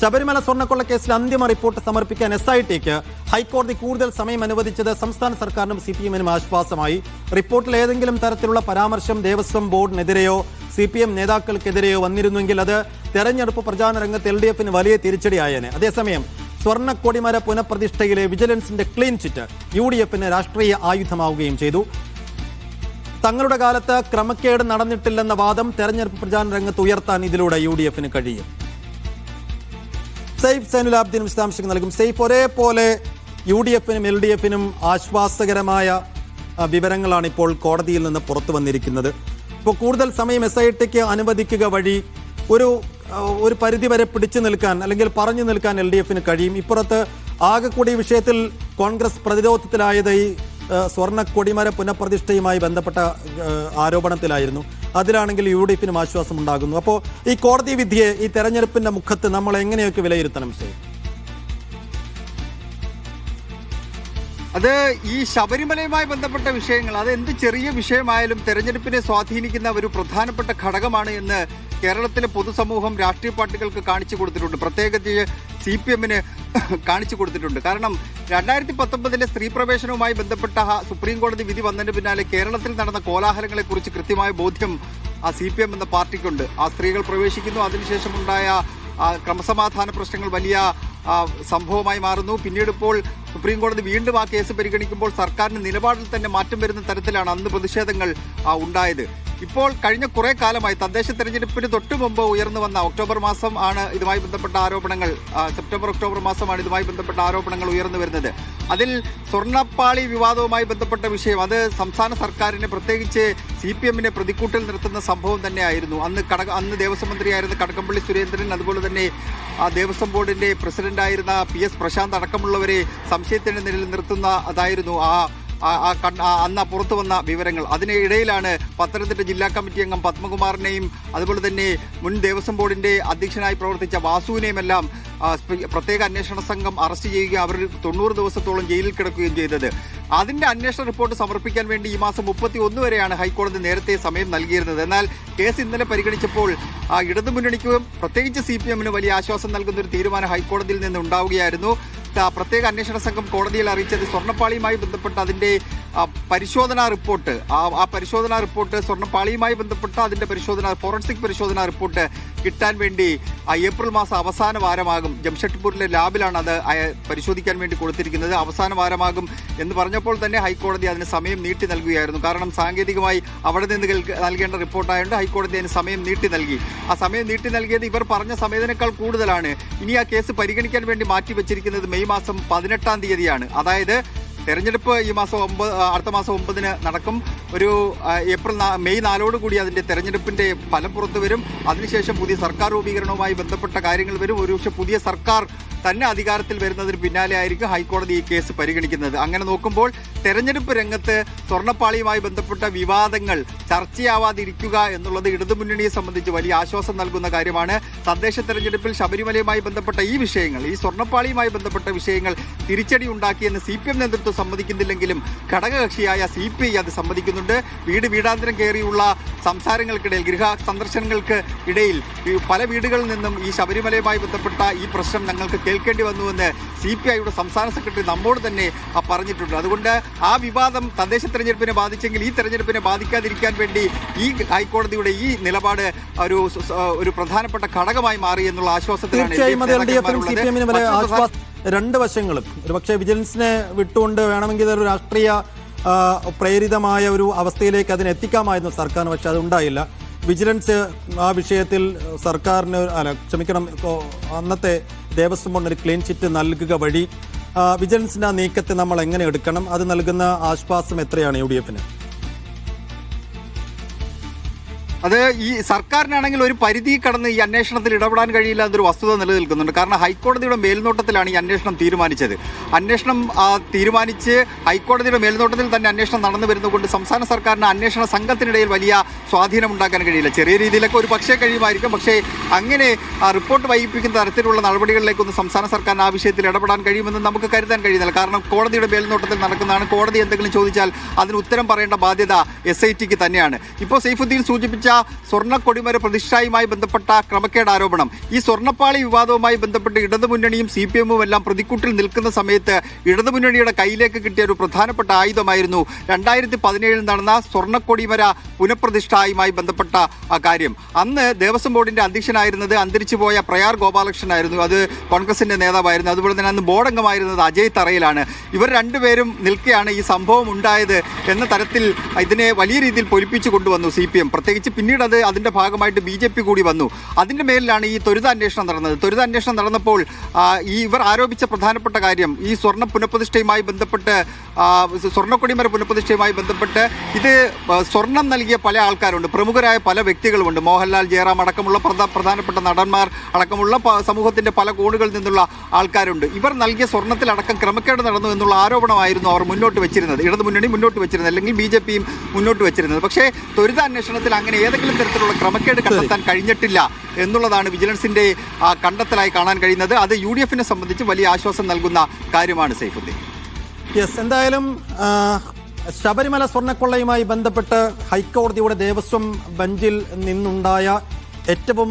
ശബരിമല സ്വർണ്ണക്കൊള്ള കേസിൽ അന്തിമ റിപ്പോർട്ട് സമർപ്പിക്കാൻ SITക്ക് ഹൈക്കോടതി കൂടുതൽ സമയം അനുവദിച്ചത് സംസ്ഥാന സർക്കാരിനും CPM-നും ആശ്വാസമായി. റിപ്പോർട്ടിൽ ഏതെങ്കിലും തരത്തിലുള്ള പരാമർശം ദേവസ്വം ബോർഡിനെതിരെയോ CPM നേതാക്കൾക്കെതിരെയോ വന്നിരുന്നുവെങ്കിൽ അത് തെരഞ്ഞെടുപ്പ് പ്രചാരണ രംഗത്ത് LDF-ന് വലിയ തിരിച്ചടിയായേനെ. അതേസമയം സ്വർണ്ണക്കൊടിമര പുനഃപ്രതിഷ്ഠയിലെ വിജിലൻസിന്റെ ക്ലീൻ ചിറ്റ് UDF-ന് രാഷ്ട്രീയ ആയുധമാവുകയും ചെയ്തു. തങ്ങളുടെ കാലത്ത് ക്രമക്കേട് നടന്നിട്ടില്ലെന്ന വാദം തെരഞ്ഞെടുപ്പ് പ്രചാരണ രംഗത്ത് ഉയർത്താൻ ഇതിലൂടെ UDF-ന് കഴിയും. സെയ്ഫ് സൈനുലാബ്ദീൻ വിശദാംശങ്ങൾ നൽകും. സെയ്ഫ്, ഒരേപോലെ UDF-നും LDF-നും ആശ്വാസകരമായ വിവരങ്ങളാണ് ഇപ്പോൾ കോടതിയിൽ നിന്ന് പുറത്തു വന്നിരിക്കുന്നത്. ഇപ്പോൾ കൂടുതൽ സമയം SITക്ക് അനുവദിക്കുക വഴി ഒരു പരിധിവരെ പിടിച്ചു നിൽക്കാൻ അല്ലെങ്കിൽ പറഞ്ഞു നിൽക്കാൻ LDF-ന് കഴിയും. ഇപ്പുറത്ത് ആകെക്കൂടി വിഷയത്തിൽ കോൺഗ്രസ് പ്രതിരോധത്തിലായത് ഈ സ്വർണ്ണക്കൊടിമര പുനഃപ്രതിഷ്ഠയുമായി ബന്ധപ്പെട്ട ആരോപണത്തിലായിരുന്നു. അതിലാണെങ്കിൽ UDF-നും ആശ്വാസം ഉണ്ടാകുന്നു. അപ്പോൾ ഈ കോടതി വിധിയെ ഈ തെരഞ്ഞെടുപ്പിന്റെ മുഖത്ത് നമ്മൾ എങ്ങനെയൊക്കെ വിലയിരുത്തണം? അത് ഈ ശബരിമലയുമായി ബന്ധപ്പെട്ട വിഷയങ്ങൾ, അത് എന്ത് ചെറിയ വിഷയമായാലും തെരഞ്ഞെടുപ്പിനെ സ്വാധീനിക്കുന്ന ഒരു പ്രധാനപ്പെട്ട ഘടകമാണ് എന്ന് കേരളത്തിലെ പൊതുസമൂഹം രാഷ്ട്രീയ പാർട്ടികൾക്ക് കാണിച്ചു കൊടുത്തിട്ടുണ്ട്. പ്രത്യേകിച്ച് CPM-ന് കാണിച്ചു കൊടുത്തിട്ടുണ്ട്. കാരണം 2019 സ്ത്രീ പ്രവേശനവുമായി ബന്ധപ്പെട്ട സുപ്രീം കോടതി വിധി വന്നതിന് പിന്നാലെ കേരളത്തിൽ നടന്ന കോലാഹലങ്ങളെക്കുറിച്ച് കൃത്യമായ ബോധ്യം CPM എന്ന പാർട്ടിക്കുണ്ട്. ആ സ്ത്രീകൾ പ്രവേശിക്കുന്നു, അതിനുശേഷമുണ്ടായ ക്രമസമാധാന പ്രശ്നങ്ങൾ വലിയ സംഭവമായി മാറുന്നു. പിന്നീട് ഇപ്പോൾ സുപ്രീം കോടതി വീണ്ടും ആ കേസ് പരിഗണിക്കുമ്പോൾ സർക്കാരിന്റെ നിലപാടിൽ തന്നെ മാറ്റം വരുന്ന തരത്തിലാണ് അന്ന് പ്രതിഷേധങ്ങൾ ഉണ്ടായത്. ഇപ്പോൾ കഴിഞ്ഞ കുറെ കാലമായി തദ്ദേശ തെരഞ്ഞെടുപ്പിന് തൊട്ടു മുമ്പ് ഉയർന്നു വന്ന ഒക്ടോബർ മാസം ആണ് ഇതുമായി ബന്ധപ്പെട്ട ആരോപണങ്ങൾ, ഒക്ടോബർ മാസമാണ് ഇതുമായി ബന്ധപ്പെട്ട ആരോപണങ്ങൾ ഉയർന്നു വരുന്നത്. അതിൽ സ്വർണ്ണപ്പാളി വിവാദവുമായി ബന്ധപ്പെട്ട വിഷയം, അത് സംസ്ഥാന സർക്കാരിനെ പ്രത്യേകിച്ച് CPM-നെ പ്രതിക്കൂട്ടിൽ നിർത്തുന്ന സംഭവം തന്നെയായിരുന്നു. അന്ന് ദേവസ്വം മന്ത്രിയായിരുന്ന കടകംപള്ളി സുരേന്ദ്രൻ, അതുപോലെ തന്നെ ദേവസ്വം ബോർഡിന്റെ പ്രസിഡന്റായിരുന്ന PS പ്രശാന്ത് അടക്കമുള്ളവരെ സംശയത്തിന് നിഴലിൽ നിർത്തുന്ന അതായിരുന്നു അന്ന് പുറത്തു വന്ന വിവരങ്ങൾ. അതിനിടയിലാണ് പത്തനംതിട്ട ജില്ലാ കമ്മിറ്റി അംഗം പത്മകുമാറിനെയും അതുപോലെ തന്നെ മുൻ ദേവസ്വം ബോർഡിന്റെ അധ്യക്ഷനായി പ്രവർത്തിച്ച വാസുവിനെയും എല്ലാം പ്രത്യേക അന്വേഷണ സംഘം അറസ്റ്റ് ചെയ്യുകയും അവർ 90 ദിവസത്തോളം ജയിലിൽ കിടക്കുകയും ചെയ്തത്. അതിന്റെ അന്വേഷണ റിപ്പോർട്ട് സമർപ്പിക്കാൻ വേണ്ടി ഈ മാസം 31 വരെയാണ് ഹൈക്കോടതി നേരത്തെ സമയം നൽകിയിരുന്നത്. എന്നാൽ കേസ് ഇന്നലെ പരിഗണിച്ചപ്പോൾ ഇടതുമുന്നണിക്കും പ്രത്യേകിച്ച് CPM-ന് വലിയ ആശ്വാസം നൽകുന്ന ഒരു തീരുമാനം ഹൈക്കോടതിയിൽ നിന്ന് ഉണ്ടാവുകയായിരുന്നു. പ്രത്യേക അന്വേഷണ സംഘം കോടതിയിൽ അറിയിച്ചത് സ്വർണ്ണപ്പാളിയുമായി ബന്ധപ്പെട്ട അതിന്റെ പരിശോധനാ റിപ്പോർട്ട്, ആ പരിശോധനാ റിപ്പോർട്ട് സ്വർണ്ണപ്പാളിയുമായി ബന്ധപ്പെട്ട അതിന്റെ ഫോറൻസിക് പരിശോധനാ റിപ്പോർട്ട് കിട്ടാൻ വേണ്ടി ഏപ്രിൽ മാസം അവസാന വാരമാകും. ജംഷഡ്പൂരിലെ ലാബിലാണ് അത് പരിശോധിക്കാൻ വേണ്ടി കൊടുത്തിരിക്കുന്നത്. അവസാന വാരമാകും എന്ന് പറഞ്ഞപ്പോൾ തന്നെ ഹൈക്കോടതി അതിന് സമയം നീട്ടി നൽകുകയായിരുന്നു. കാരണം സാങ്കേതികമായി അവിടെ നിന്ന് നൽകേണ്ട റിപ്പോർട്ടായതുകൊണ്ട് ഹൈക്കോടതി അതിന് സമയം നീട്ടി നൽകി. ആ സമയം നീട്ടി നൽകിയത് ഇവർ പറഞ്ഞ സമയത്തിനേക്കാൾ കൂടുതലാണ്. ഇനി ആ കേസ് പരിഗണിക്കാൻ വേണ്ടി മാറ്റിവെച്ചിരിക്കുന്നത് മെയ് മാസം 18-ാം തീയതിയാണ്. അതായത് തെരഞ്ഞെടുപ്പ് അടുത്ത മാസം 9-ന് നടക്കും. മെയ് 4 അതിന്റെ തെരഞ്ഞെടുപ്പിന്റെ ഫലം പുറത്തു വരും. അതിനുശേഷം പുതിയ സർക്കാർ രൂപീകരണവുമായി ബന്ധപ്പെട്ട കാര്യങ്ങൾ വരും. ഒരുപക്ഷെ പുതിയ സർക്കാർ തന്നെ അധികാരത്തിൽ വരുന്നതിന് പിന്നാലെ ആയിരിക്കും ഹൈക്കോടതി ഈ കേസ് പരിഗണിക്കുന്നത്. അങ്ങനെ നോക്കുമ്പോൾ തെരഞ്ഞെടുപ്പ് രംഗത്ത് സ്വർണ്ണപ്പാളിയുമായി ബന്ധപ്പെട്ട വിവാദങ്ങൾ ചർച്ചയാവാതിരിക്കുക എന്നുള്ളത് ഇടതുമുന്നണിയെ സംബന്ധിച്ച് വലിയ ആശ്വാസം നൽകുന്ന കാര്യമാണ്. തദ്ദേശ തെരഞ്ഞെടുപ്പിൽ ശബരിമലയുമായി ബന്ധപ്പെട്ട ഈ വിഷയങ്ങൾ, ഈ സ്വർണ്ണപ്പാളിയുമായി ബന്ധപ്പെട്ട വിഷയങ്ങൾ തിരിച്ചടി ഉണ്ടാക്കിയെന്ന് CPM നേതൃത്വം സമ്മതിക്കുന്നില്ലെങ്കിലും ഘടകകക്ഷിയായ CPI അത് സമ്മതിക്കുന്നുണ്ട്. വീടാന്തരം കയറിയുള്ള സംസാരങ്ങൾക്കിടയിൽ, ഗൃഹ സന്ദർശനങ്ങൾക്ക് ഇടയിൽ പല വീടുകളിൽ നിന്നും ഈ ശബരിമലയുമായി ബന്ധപ്പെട്ട ഈ പ്രശ്നം ഞങ്ങൾക്ക് കേൾക്കേണ്ടി വന്നുവെന്ന് CPIയുടെ സംസ്ഥാന സെക്രട്ടറി നമ്മോട് തന്നെ പറഞ്ഞിട്ടുണ്ട്. അതുകൊണ്ട് ആ വിവാദം തദ്ദേശ തെരഞ്ഞെടുപ്പിനെ ബാധിച്ചെങ്കിൽ ഈ തെരഞ്ഞെടുപ്പിനെ ബാധിക്കാതിരിക്കാൻ വേണ്ടി ഈ ഹൈക്കോടതിയുടെ ഈ നിലപാട് ഒരു പ്രധാനപ്പെട്ട ഘടകമായി മാറി എന്നുള്ള ആശ്വാസത്തിലാണ്. രണ്ട് വശങ്ങളും ഒരുപക്ഷെ വിജിലൻസിനെ വിട്ടുകൊണ്ട് വേണമെങ്കിൽ ഒരു രാഷ്ട്രീയ പ്രേരിതമായ ഒരു അവസ്ഥയിലേക്ക് അതിനെ എത്തിക്കാമായിരുന്നു സർക്കാർ, പക്ഷെ അത് ഉണ്ടായില്ല. വിജിലൻസ് ആ വിഷയത്തിൽ സർക്കാരിന് അന്നത്തെ ദേവസ്വം ബോർഡിന് ഒരു ക്ലീൻ ചിറ്റ് നൽകുക വഴി വിജിലൻസിന്റെ ആ നീക്കത്തെ നമ്മൾ എങ്ങനെ എടുക്കണം? അത് നൽകുന്ന ആശ്വാസം എത്രയാണ് UDF-ന്? അത് ഈ സർക്കാരിനാണെങ്കിൽ ഒരു പരിധി കടന്ന് ഈ അന്വേഷണത്തിൽ ഇടപെടാൻ കഴിയില്ല എന്നൊരു വസ്തുത നിലനിൽക്കുന്നുണ്ട്. കാരണം ഹൈക്കോടതിയുടെ മേൽനോട്ടത്തിലാണ് ഈ അന്വേഷണം തീരുമാനിച്ചത്. അന്വേഷണം തീരുമാനിച്ച് ഹൈക്കോടതിയുടെ മേൽനോട്ടത്തിൽ തന്നെ അന്വേഷണം നടന്നു വരുന്നതുകൊണ്ട് സംസ്ഥാന സർക്കാരിന് അന്വേഷണ സംഘത്തിനിടയിൽ വലിയ സ്വാധീനം ഉണ്ടാക്കാൻ കഴിയില്ല. ചെറിയ രീതിയിലൊക്കെ ഒരു പക്ഷേ കഴിയുമായിരിക്കും. പക്ഷേ അങ്ങനെ റിപ്പോർട്ട് വൈകിപ്പിക്കുന്ന തരത്തിലുള്ള നടപടികളിലേക്കൊന്നും സംസ്ഥാന സർക്കാരിന് ആ വിഷയത്തിൽ ഇടപെടാൻ കഴിയുമെന്ന് നമുക്ക് കരുതാൻ കഴിയുന്നില്ല. കാരണം കോടതിയുടെ മേൽനോട്ടത്തിൽ നടക്കുന്നതാണ്. കോടതി എന്തെങ്കിലും ചോദിച്ചാൽ അതിന് ഉത്തരം പറയേണ്ട ബാധ്യത SITക്ക് തന്നെയാണ്. ഇപ്പോൾ സൈഫുദ്ദീൻ സൂചിപ്പിച്ച സ്വർണ്ണ കൊടിമര പ്രതിഷ്ഠയുമായി ബന്ധപ്പെട്ട ക്രമക്കേട് ആരോപണം. ഈ സ്വർണ്ണപ്പാളി വിവാദവുമായി ബന്ധപ്പെട്ട് ഇടതുമുന്നണിയും CPM എല്ലാം പ്രതിക്കൂട്ടിൽ നിൽക്കുന്ന സമയത്ത് ഇടതുമുന്നണിയുടെ കയ്യിലേക്ക് കിട്ടിയ ഒരു പ്രധാനപ്പെട്ട ആയുധമായിരുന്നു 2017 നടന്ന സ്വർണ്ണക്കൊടിമര പുനഃപ്രതിഷ്ഠയുമായി ബന്ധപ്പെട്ട കാര്യം. അന്ന് ദേവസ്വം ബോർഡിന്റെ അധ്യക്ഷനായിരുന്നത് അന്തരിച്ചുപോയ പ്രയാർ ഗോപാലകൃഷ്ണനായിരുന്നു. അത് കോൺഗ്രസിന്റെ നേതാവായിരുന്നു. അതുപോലെ തന്നെ അന്ന് ബോർഡ് അംഗമായിരുന്നത് അജയ് തറയിലാണ്. ഇവർ രണ്ടുപേരും നിൽക്കെയാണ് ഈ സംഭവം ഉണ്ടായത് എന്ന തരത്തിൽ ഇതിനെ വലിയ രീതിയിൽ പൊലിപ്പിച്ചു കൊണ്ടുവന്നു CPM. പ്രത്യേകിച്ച് പിന്നീട് അതിന്റെ ഭാഗമായിട്ട് BJP കൂടി വന്നു. അതിന്റെ മേലിലാണ് ഈ ത്വരിതാന്വേഷണം നടന്നത്. ത്വരിതാന്വേഷണം നടന്നപ്പോൾ ഇവർ ആരോപിച്ച പ്രധാനപ്പെട്ട കാര്യം ഈ സ്വർണ്ണ പുനഃപ്രതിഷ്ഠയുമായി ബന്ധപ്പെട്ട് സ്വർണ്ണക്കൊടിമര പുനഃപ്രതിഷ്ഠയുമായി ബന്ധപ്പെട്ട് ഇത് സ്വർണം നൽകിയ പല ആൾക്കാരുണ്ട്, പ്രമുഖരായ പല വ്യക്തികളുമുണ്ട്. മോഹൻലാൽ, ജയറാം അടക്കമുള്ള പ്രധാനപ്പെട്ട നടന്മാർ അടക്കമുള്ള സമൂഹത്തിന്റെ പല കോണുകളിൽ നിന്നുള്ള ആൾക്കാരുണ്ട്. ഇവർ നൽകിയ സ്വർണ്ണത്തിലടക്കം ക്രമക്കേട് നടന്നു എന്നുള്ള ആരോപണമായിരുന്നു അവർ മുന്നോട്ട് വെച്ചിരുന്നത്, ഇടതുമുന്നണി മുന്നോട്ട് വെച്ചിരുന്നത്, അല്ലെങ്കിൽ BJPയും മുന്നോട്ട് വെച്ചിരുന്നത്. പക്ഷേ ത്വരിതാന്വേഷണത്തിൽ അങ്ങനെ ഏതെങ്കിലും തരത്തിലുള്ള ക്രമക്കേട് കണ്ടെത്താൻ കഴിഞ്ഞിട്ടില്ല എന്നുള്ളതാണ് വിജിലൻസിന്റെ കണ്ടെത്തലായി കാണാൻ കഴിയുന്നത്. അത് UDFനെ സംബന്ധിച്ച് വലിയ ആശ്വാസം നൽകുന്ന കാര്യമാണ് സൈഫുദ്ദീൻ. യെസ്, എന്തായാലും ശബരിമല സ്വർണ്ണക്കൊള്ളയുമായി ബന്ധപ്പെട്ട് ഹൈക്കോടതിയുടെ ദേവസ്വം ബെഞ്ചിൽ നിന്നുണ്ടായ ഏറ്റവും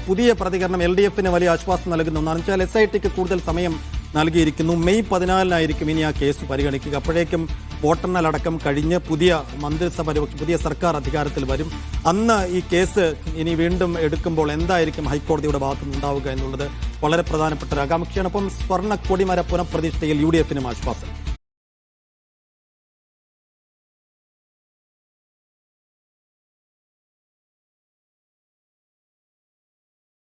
പുതിയ പ്രതികരണം LDFന് വലിയ ആശ്വാസം നൽകുന്ന ഒന്നാണ്. വെച്ചാൽ SITക്ക് കൂടുതൽ സമയം നൽകിയിരിക്കുന്നു. മെയ് 14-നായിരിക്കും ഇനി ആ കേസ് പരിഗണിക്കുക. അപ്പോഴേക്കും വോട്ടെണ്ണലടക്കം കഴിഞ്ഞ് പുതിയ മന്ത്രിസഭ, പുതിയ സർക്കാർ അധികാരത്തിൽ വരും. അന്ന് ഈ കേസ് ഇനി വീണ്ടും എടുക്കുമ്പോൾ എന്തായിരിക്കും ഹൈക്കോടതിയുടെ ഭാഗത്തുനിന്നുണ്ടാവുക എന്നുള്ളത് വളരെ പ്രധാനപ്പെട്ട ഒരു ആകാംക്ഷയാണ്. അപ്പം സ്വർണ്ണ കൊടിമര പുനഃപ്രതിഷ്ഠയിൽ UDFനും ആശ്വാസം.